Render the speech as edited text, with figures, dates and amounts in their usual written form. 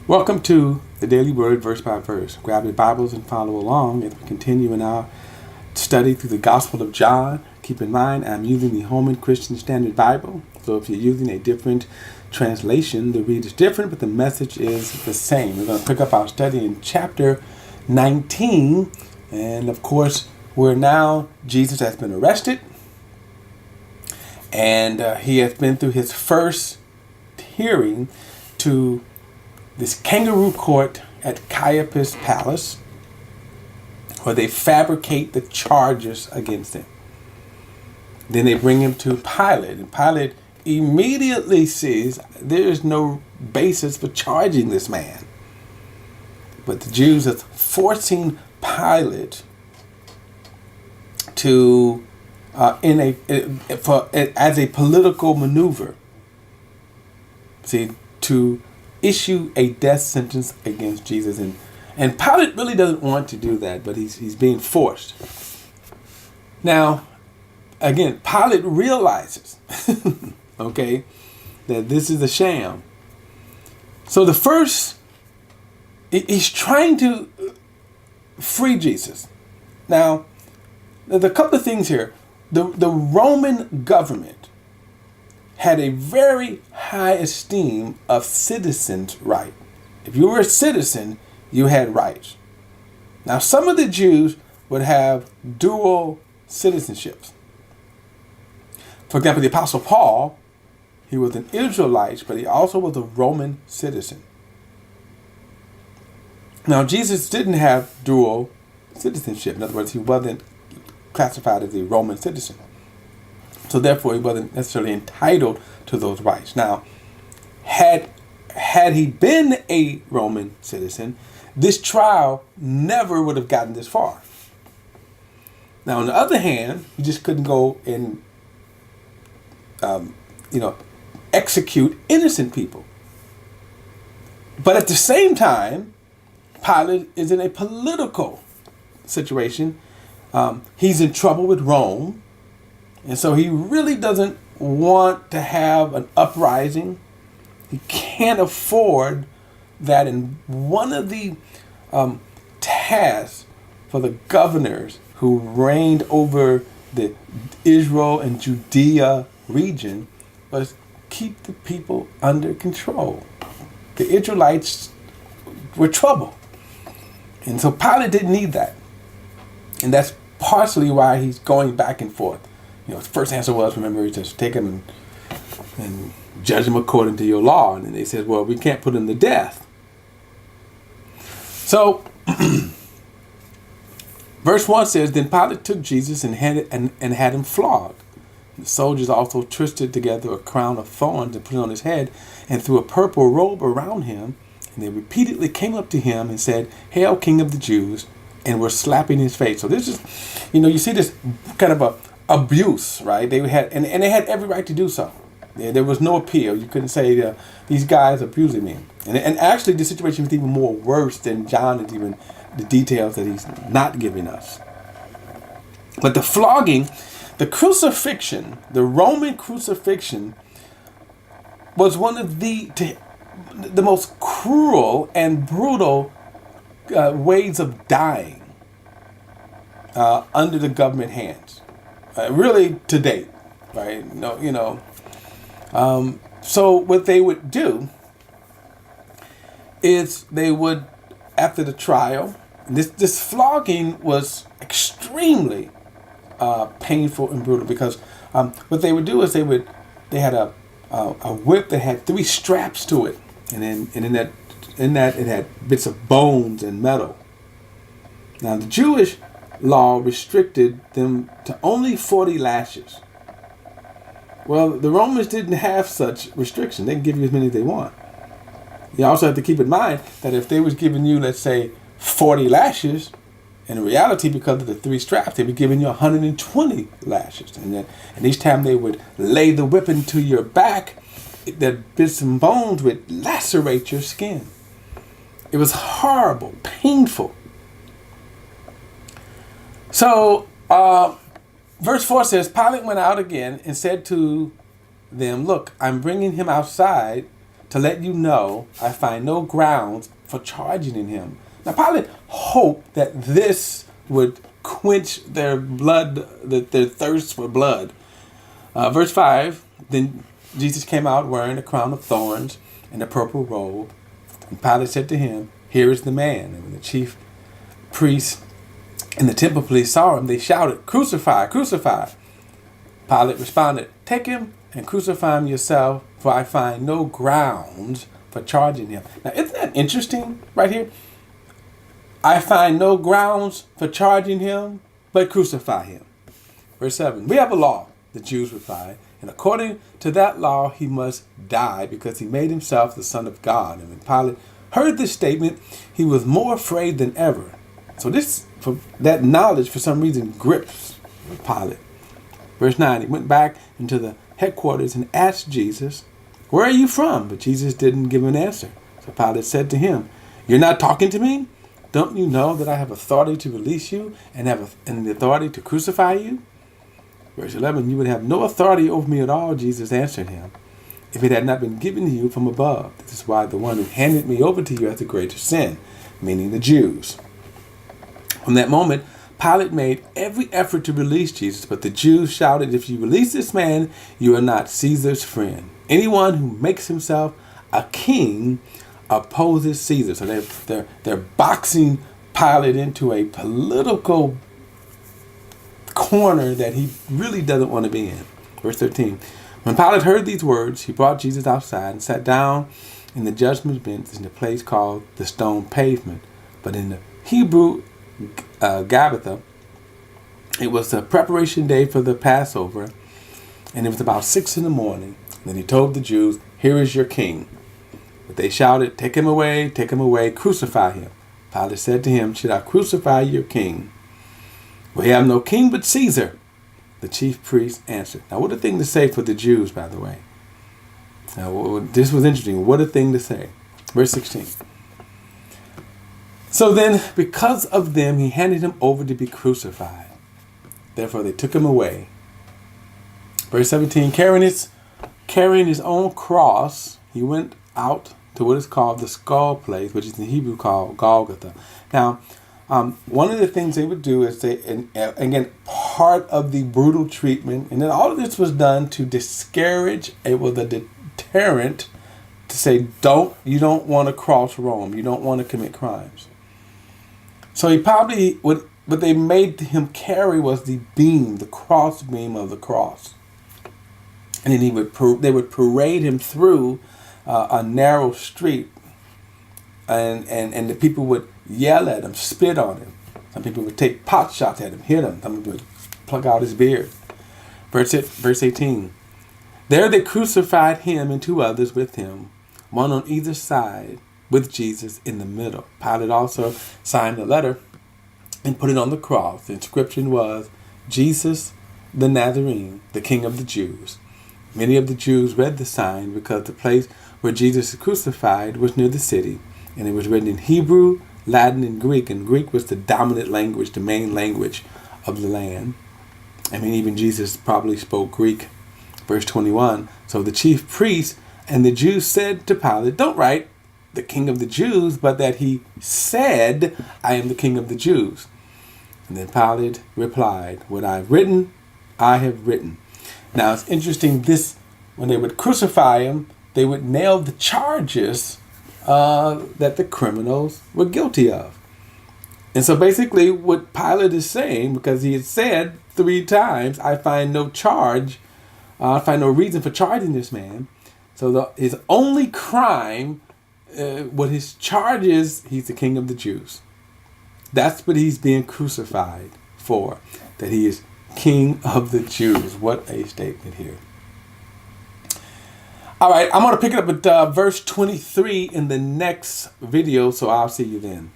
Welcome to the Daily Word, verse by verse. Grab your Bibles and follow along as we continue in our study through the Gospel of John. Keep in mind, I'm using the Holman Christian Standard Bible. So if you're using a different translation, the read is different, but the message is the same. We're going to pick up our study in chapter 19. And of course, Jesus has been arrested. And he has been through his first hearing to this kangaroo court at Caiaphas' palace, where they fabricate the charges against him. Then they bring him to Pilate, and Pilate immediately says there is no basis for charging this man. But the Jews are forcing Pilate to as a political maneuver, to issue a death sentence against Jesus. And Pilate really doesn't want to do that, but he's being forced. Now, again, Pilate realizes, that this is a sham. So he's trying to free Jesus. Now, there's a couple of things here. The Roman government had a very high esteem of citizens' right. If you were a citizen, you had rights. Now, some of the Jews would have dual citizenships. For example, the Apostle Paul, he was an Israelite, but he also was a Roman citizen. Now, Jesus didn't have dual citizenship. In other words, he wasn't classified as a Roman citizen. So therefore, he wasn't necessarily entitled to those rights. Now, had he been a Roman citizen, this trial never would have gotten this far. Now, on the other hand, he just couldn't go and, execute innocent people. But at the same time, Pilate is in a political situation. He's in trouble with Rome. And so he really doesn't want to have an uprising. He can't afford that. And one of the tasks for the governors who reigned over the Israel and Judea region was keep the people under control. The Israelites were trouble. And so Pilate didn't need that. And that's partially why he's going back and forth. His first answer was, remember, just take him and judge him according to your law. And then they said, well, we can't put him to death. So, verse 1 says, then Pilate took Jesus and had him flogged. The soldiers also twisted together a crown of thorns and put it on his head and threw a purple robe around him. And they repeatedly came up to him and said, "Hail, King of the Jews," and were slapping his face. So this is, you see this kind of a abuse, right? They had, and they had every right to do so. There was no appeal. You couldn't say these guys abusing me. And actually, the situation was even more worse than John is even the details that he's not giving us. But the flogging, the crucifixion, the Roman crucifixion, was one of the most cruel and brutal ways of dying under the government hands. Really, to date, right? So what they would do is they would, after the trial, this flogging was extremely painful and brutal because what they would do is they had a whip that had 3 straps to it, and in that it had bits of bones and metal. Now the Jewish law restricted them to only 40 lashes. Well, the Romans didn't have such restriction. They can give you as many as they want. You also have to keep in mind that if they was giving you, let's say, 40 lashes, in reality, because of the 3 straps, they were giving you 120 lashes. And each time they would lay the whip into your back, the bits and bones would lacerate your skin. It was horrible, painful. So, verse 4 says, Pilate went out again and said to them, "Look, I'm bringing him outside to let you know I find no grounds for charging in him. Now Pilate hoped that this would quench their their thirst for blood. Verse 5, then Jesus came out wearing a crown of thorns and a purple robe. And Pilate said to him, here is the man. And when the chief priests and the temple police saw him, they shouted, crucify, crucify. Pilate responded, take him and crucify him yourself, for I find no grounds for charging him. Now, isn't that interesting right here? I find no grounds for charging him, but crucify him. Verse 7, we have a law, the Jews replied, and according to that law he must die because he made himself the Son of God. And when Pilate heard this statement, he was more afraid than ever. So that knowledge for some reason grips Pilate. Verse 9, he went back into the headquarters and asked Jesus, where are you from? But Jesus didn't give an answer. So Pilate said to him, you're not talking to me? Don't you know that I have authority to release you and have the authority to crucify you? Verse 11, you would have no authority over me at all, Jesus answered him, if it had not been given to you from above. This is why the one who handed me over to you has the greater sin, meaning the Jews. From that moment, Pilate made every effort to release Jesus, but the Jews shouted, if you release this man, you are not Caesar's friend. Anyone who makes himself a king opposes Caesar. So they're boxing Pilate into a political corner that he really doesn't want to be in. Verse 13. When Pilate heard these words, he brought Jesus outside and sat down in the judgment bench in the place called the stone pavement. But in the Hebrew Golgotha, it was the preparation day for the Passover, and it was about 6 a.m. Then he told the Jews, here is your king. But they shouted, take him away, crucify him. Pilate said to him, should I crucify your king? We have no king but Caesar, the chief priest answered. Now, what a thing to say for the Jews, by the way. Now, this was interesting. What a thing to say. Verse 16. So then, because of them, he handed him over to be crucified. Therefore, they took him away. Verse 17, carrying his own cross, he went out to what is called the skull place, which is in Hebrew called Golgotha. Now, one of the things they would do is again, part of the brutal treatment, and then all of this was done to discourage, it was a deterrent to say, you don't want to cross Rome, you don't want to commit crimes. So he probably, what they made him carry was the beam, the cross beam of the cross. And then they would parade him through a narrow street, and the people would yell at him, spit on him. Some people would take pot shots at him, hit him. Some people would pluck out his beard. Verse 18. There they crucified him and 2 others with him, one on either side, with Jesus in the middle. Pilate also signed a letter and put it on the cross. The inscription was, Jesus the Nazarene, the King of the Jews. Many of the Jews read the sign because the place where Jesus is crucified was near the city, and it was written in Hebrew, Latin, and Greek was the dominant language, the main language of the land. I mean, even Jesus probably spoke Greek. Verse 21, so the chief priests and the Jews said to Pilate, don't write the King of the Jews, but that he said, I am the King of the Jews. And then Pilate replied, what I've written, I have written. Now it's interesting, when they would crucify him, they would nail the charges that the criminals were guilty of. And so basically what Pilate is saying, because he had said 3 times, I find no reason for charging this man. So his only crime, what his charge is, he's the King of the Jews. That's what he's being crucified for, that he is King of the Jews. What a statement here. All right, I'm going to pick it up at verse 23 in the next video, so I'll see you then.